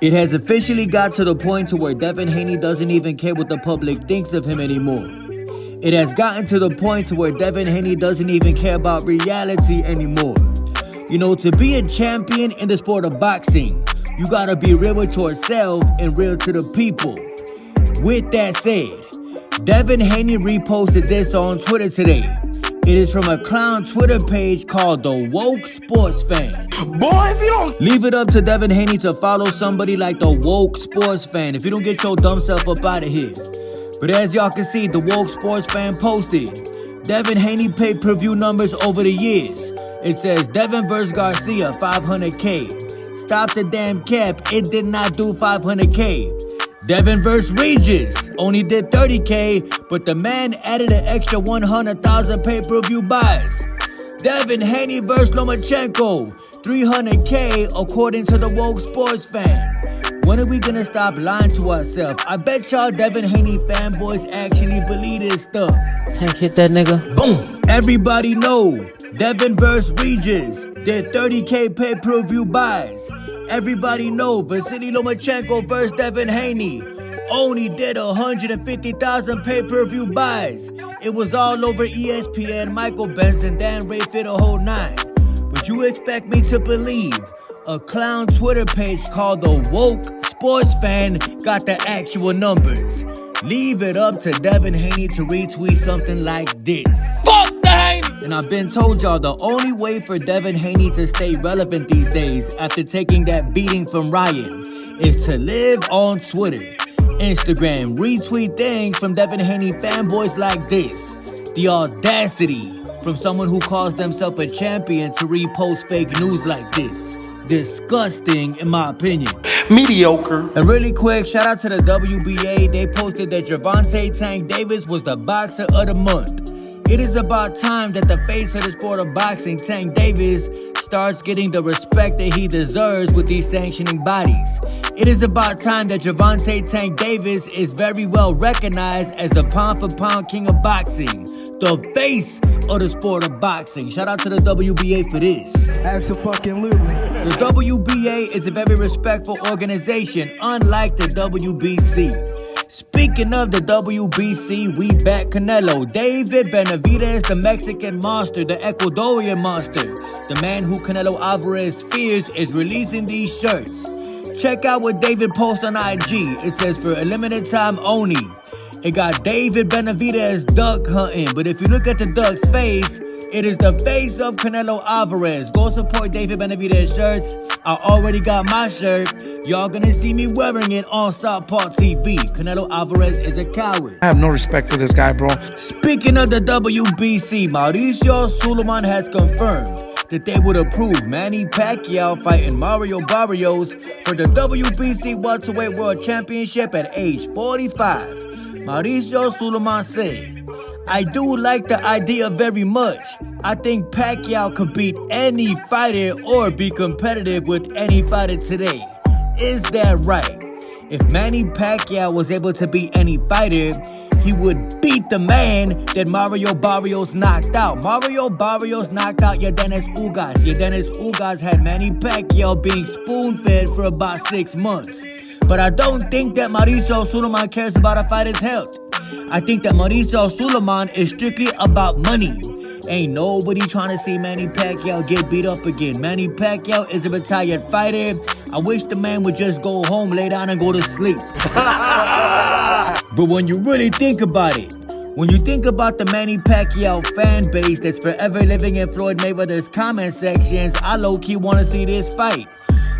It has officially got to the point to where Devin Haney doesn't even care what the public thinks of him anymore. It has gotten to the point to where Devin Haney doesn't even care about reality anymore. You know, to be a champion in the sport of boxing, you gotta be real with yourself and real to the people. With that said, Devin Haney reposted this on Twitter today. It is from a clown Twitter page called The Woke Sports Fan. Boy, if you don't leave it up to Devin Haney to follow somebody like The Woke Sports Fan if you don't get your dumb self up out of here. But as y'all can see, The Woke Sports Fan posted Devin Haney pay-per-view numbers over the years. It says Devin vs. Garcia, 500K. Stop the damn cap, it did not do 500K. Devin vs. Regis only did 30K, but the man added an extra 100,000 pay-per-view buys. Devin Haney vs. Lomachenko, 300K according to The Woke Sports Fan. When are we gonna stop lying to ourselves? I bet y'all Devin Haney fanboys actually believe this stuff. Tank hit that nigga. Boom! Everybody know Devin vs. Regis did 30K pay-per-view buys. Everybody know Vasily Lomachenko vs. Devin Haney only did 150,000 pay-per-view buys. It was all over ESPN, Michael Benson, Dan Ray fit a whole nine. But you expect me to believe a clown Twitter page called The Woke Sports Fan got the actual numbers? Leave it up to Devin Haney to retweet something like this. fuck the Haney. And I've been told y'all the only way for Devin Haney to stay relevant these days after taking that beating from Ryan is to live on Twitter, Instagram, retweet things from Devin Haney fanboys like this. The audacity from someone who calls themselves a champion to repost fake news like this. Disgusting in my opinion. Mediocre. And really quick, shout out to the WBA. They posted that Gervonta Tank Davis was the boxer of the month. It is about time that the face of the sport of boxing, Tank Davis, starts getting the respect that he deserves with these sanctioning bodies. It is about time that Gervonta Tank Davis is very well recognized as the pound-for-pound king of boxing, the face of the sport of boxing. Shout out to the WBA for this. Absolutely. The WBA is a very respectful organization, unlike the WBC. Speaking of the WBC, we back Canelo. David Benavidez, the Mexican monster, the Ecuadorian monster, the man who Canelo Alvarez fears, is releasing these shirts. Check out what David posts on IG. It says for a limited time only. It got David Benavidez duck hunting, but if you look at the duck's face, it is the face of Canelo Alvarez. Go support David Benavidez shirts. I already got my shirt. Y'all gonna see me wearing it on Southpaw TV. Canelo Alvarez is a coward. I have no respect for this guy, bro. Speaking of the WBC, Mauricio Suleiman has confirmed that they would approve Manny Pacquiao fighting Mario Barrios for the WBC Welterweight World Championship at age 45. Mauricio Suleiman said, I do like the idea very much. I think Pacquiao could beat any fighter or be competitive with any fighter today. Is that right? If Manny Pacquiao was able to beat any fighter, he would beat the man that Mario Barrios knocked out. Mario Barrios knocked out Yordenis Ugas. Yordenis Ugas had Manny Pacquiao being spoon-fed for about 6 months. But I don't think that Mauricio Suleiman cares about a fighter's health. I think that Mauricio Suleiman is strictly about money. Ain't nobody trying to see Manny Pacquiao get beat up again. Manny Pacquiao is a retired fighter. I wish the man would just go home, lay down, and go to sleep. But when you really think about it, when you think about the Manny Pacquiao fan base that's forever living in Floyd Mayweather's comment sections, I low-key want to see this fight.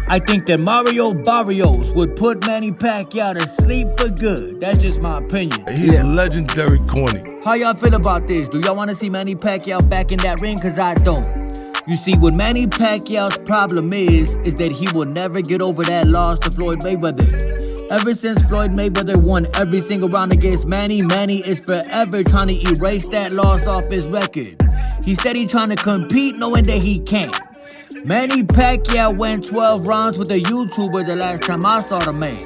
I think that Mario Barrios would put Manny Pacquiao to sleep for good. That's just my opinion. He's legendary corny. How y'all feel about this? Do y'all want to see Manny Pacquiao back in that ring? Cause I don't. You see, what Manny Pacquiao's problem is that he will never get over that loss to Floyd Mayweather. Ever since Floyd Mayweather won every single round against Manny, Manny is forever trying to erase that loss off his record. He said he's trying to compete knowing that he can't. Manny Pacquiao went 12 rounds with a YouTuber the last time I saw the man.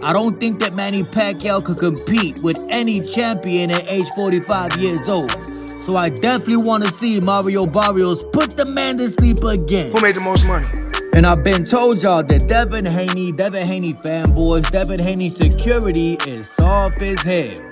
I don't think that Manny Pacquiao could compete with any champion at age 45 years old. So I definitely want to see Mario Barrios put the man to sleep again. Who made the most money? And I've been told y'all that Devin Haney fanboys, Devin Haney security is soft as hell.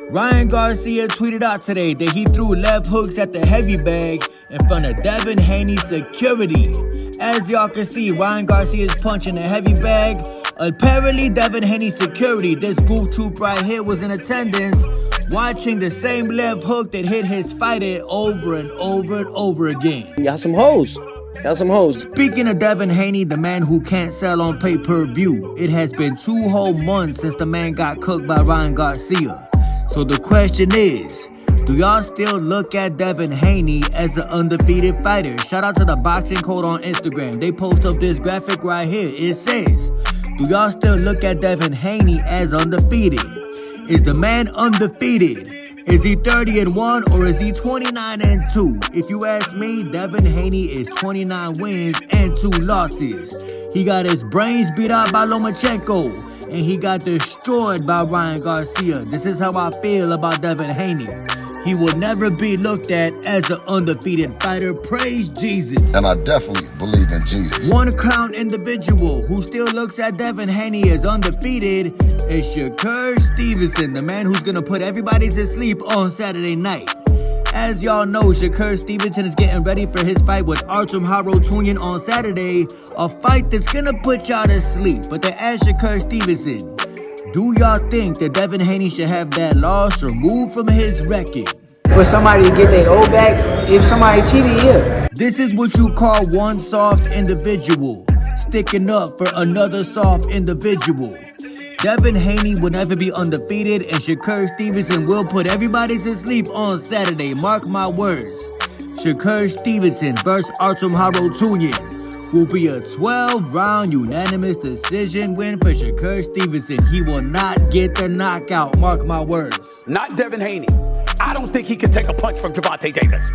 Ryan Garcia tweeted out today that he threw left hooks at the heavy bag in front of Devin Haney security. As y'all can see, Ryan Garcia's punching the heavy bag. Apparently, Devin Haney security, this goof troop right here, was in attendance watching the same left hook that hit his fighter over and over and over again. Y'all some hoes. Y'all some hoes. Speaking of Devin Haney, the man who can't sell on pay-per-view, it has been 2 whole months since the man got cooked by Ryan Garcia. So the question is, do y'all still look at Devin Haney as an undefeated fighter? Shout out to the Boxing Code on Instagram. They post up this graphic right here. It says, do y'all still look at Devin Haney as undefeated? Is the man undefeated? Is he 30-1 or is he 29-2? If you ask me, Devin Haney is 29 wins and 2 losses. He got his brains beat out by Lomachenko, and he got destroyed by Ryan Garcia. This is how I feel about Devin Haney. He will never be looked at as an undefeated fighter. Praise Jesus. And I definitely believe in Jesus. One clown individual who still looks at Devin Haney as undefeated is Shakur Stevenson, the man who's gonna put everybody to sleep on Saturday night. As y'all know, Shakur Stevenson is getting ready for his fight with Artem Harotunyan on Saturday, a fight that's gonna put y'all to sleep. But they asked Shakur Stevenson, do y'all think that Devin Haney should have that loss removed from his record? For somebody to get their old back, if somebody cheated, yeah. This is what you call one soft individual sticking up for another soft individual. Devin Haney will never be undefeated, and Shakur Stevenson will put everybody to sleep on Saturday. Mark my words. Shakur Stevenson versus Artem Harotunyan will be a 12-round unanimous decision win for Shakur Stevenson. He will not get the knockout. Mark my words. Not Devin Haney. I don't think he can take a punch from Gervonta Davis.